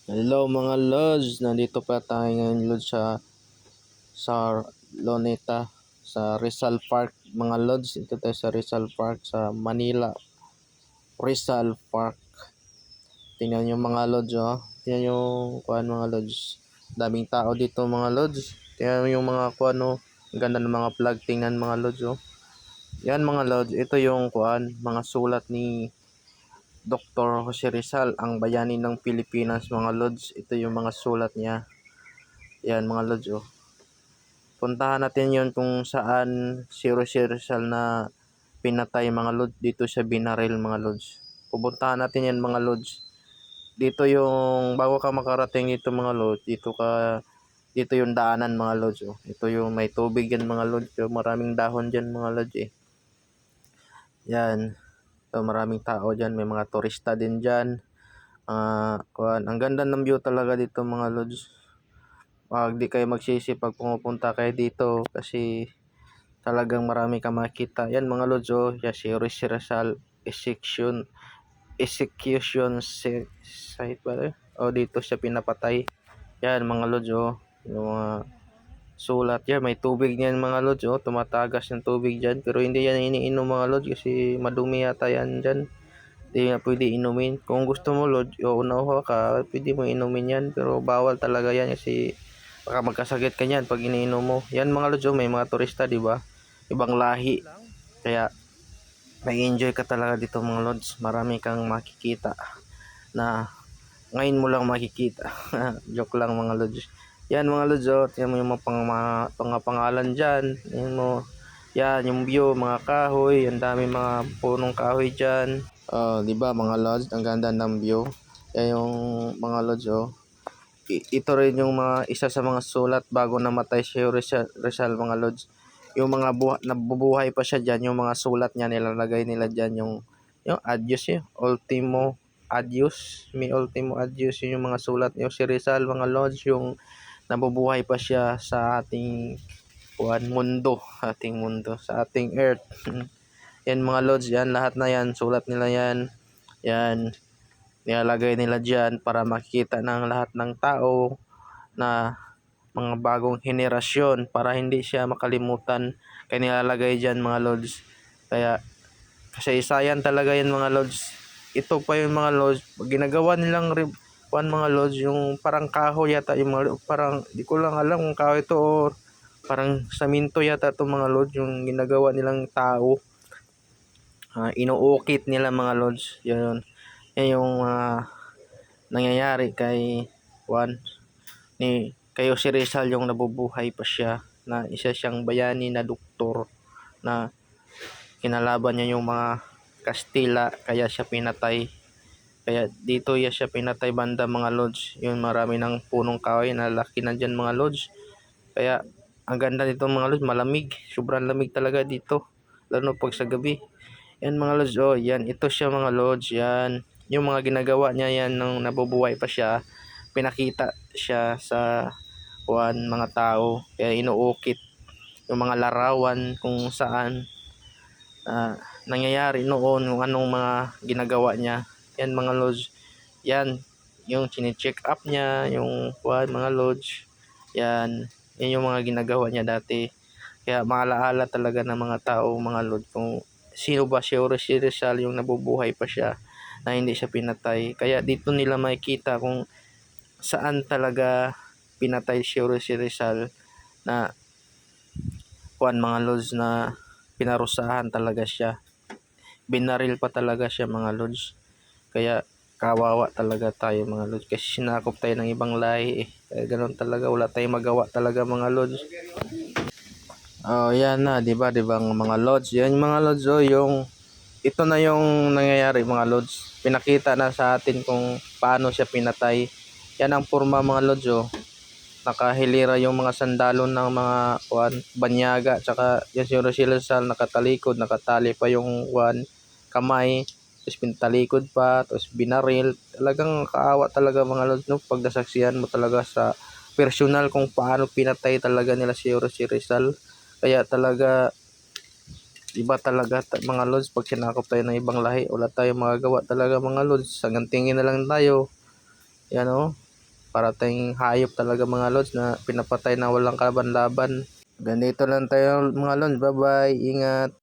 Hello mga Lods, nandito pa tayo ngayon Lods sa Luneta, sa Rizal Park mga Lods. Ito tayo sa Rizal Park sa Manila, Rizal Park. Tingnan nyo mga Lods, oh. Tingnan nyo kuhan mga Lods. Daming tao dito mga Lods. Tingnan nyo yung mga kuhan, oh. Ang ganda ng mga flag, tingnan mga Lods, oh. Yan mga Lods, ito yung kuhan, mga sulat ni Dr. Jose Rizal, ang bayani ng Pilipinas mga Lods. Ito yung mga sulat niya. Yan mga Lods, oh. Puntahan natin yon kung saan si Rizal na pinatay mga Lods dito sa Binaril mga Lods. Pupuntahan natin yan mga Lods. Dito yung bago ka makarating dito mga Lods, dito yung daanan mga Lods. Oh. Ito yung may tubig yan mga Lods. So, maraming dahon dyan mga Lods eh. Yan. So, maraming tao dyan. May mga turista din dyan. Ang ganda ng view talaga dito mga Lods. Wag di kayo magsisi pag pumupunta kayo dito kasi talagang marami kang makita. Yan mga Lods, oh, yan si Rizal execution site ba? O dito siya pinapatay. Yan mga Lods, oh, yung mga sulat yan. May tubig niyan mga Lods, oh, tumatagas yung tubig dyan. Pero hindi yan iniinom mga Lods kasi madumi yata yan dyan. Hindi na pwede inumin. Kung gusto mo Lods, o unawa ka, pwede mo inumin yan. Pero bawal talaga yan kasi baka magkasakit ka niyan pag iniinom mo. Yan mga Lods, oh, may mga turista, di ba? Ibang lahi. Kaya may enjoy ka talaga dito mga Lods. Marami kang makikita na ngayon mo lang makikita. Joke lang mga Lods. Yan mga Lods, oh, yan mo yung mga pangalan dyan. Yan mo. Yan yung view, mga kahoy. Ang dami mga punong kahoy dyan. Di ba mga Lods, ang ganda ng view. Yan yung mga Lods, oh. Ito rin yung mga isa sa mga sulat bago namatay si Rizal mga Lods. Yung mga nabubuhay pa siya diyan, yung mga sulat niya nilalagay nila diyan yung adios eh, ultimo adios, mi ultimo adios, yun yung mga sulat niyo si Rizal mga Lods, yung nabubuhay pa siya sa ating mundo, sa ating earth. Yan mga Lods, yan lahat na yan, sulat nila yan. Yan, nilalagay nila diyan para makikita ng lahat ng tao na mga bagong henerasyon para hindi siya makalimutan. Kaya nilalagay diyan mga Lods. Kaya kasaysayan talaga yan mga Lods. Ito pa yung mga Lods, ginagawa nilang mga Lods, yung parang kahoy yata, yung mga, parang di ko lang alam kung kahoy ito o parang saminto yata ito mga Lods, yung ginagawa nilang tao. Inuukit nila mga Lods. Yan yung nangyayari kay kayo si Rizal, yung nabubuhay pa siya, na isa siyang bayani na doktor na kinalaban niya yung mga Kastila, kaya siya pinatay. Kaya dito siya pinatay banda mga Lods. Yun, marami ng punong kahoy na laki na dyan mga Lods. Kaya ang ganda dito mga Lods, malamig. Sobrang lamig talaga dito. Lalo pag sa gabi. Yan mga Lods, oh, yan. Ito siya mga Lods, yan. Yung mga ginagawa niya yan nung nabubuhay pa siya. Pinakita siya sa mga tao. Kaya inuukit yung mga larawan kung saan nangyayari noon, yung anong mga ginagawa niya. Yan mga Lods, yan yung chine-check up niya, yung mga Lods, yan yung mga ginagawa niya dati. Kaya maalaala talaga ng mga tao mga Lods kung sino ba si Rizal, yung nabubuhay pa siya na hindi siya pinatay. Kaya dito nila makikita kung saan talaga pinatay si Rizal, na mga Lods, na pinarusahan talaga siya. Binaril pa talaga siya mga Lods. Kaya kawawa talaga tayo mga Lods kasi sinakop tayo ng ibang lahi eh. Kaya ganoon talaga, wala tayong magawa talaga mga Lods. Yan na, 'di ba mga Lods? Yan mga Lods, oh, yung ito na yung nangyayari mga Lods. Pinakita na sa atin kung paano siya pinatay. Yan ang forma mga Lods, oh. Nakahilira yung mga sandalon ng mga banyaga, tsaka yan si Rizal nakatalikod, nakatali pa yung kamay, tapos pintalikod pa, tapos binaril. Talagang kaawa talaga mga Lods, no? Pag nasaksihan mo talaga sa personal kung paano pinatay talaga nila si Rizal. Kaya talaga iba talaga mga Lods, pag sinakop tayo ng ibang lahi, wala tayong magagawa talaga mga Lods. Hanggang tingin na lang tayo. Yan, oh. para tayong hayop talaga mga lods na pinapatay na walang kalaban-laban. Ganito lang tayo mga lods. Bye bye. Ingat.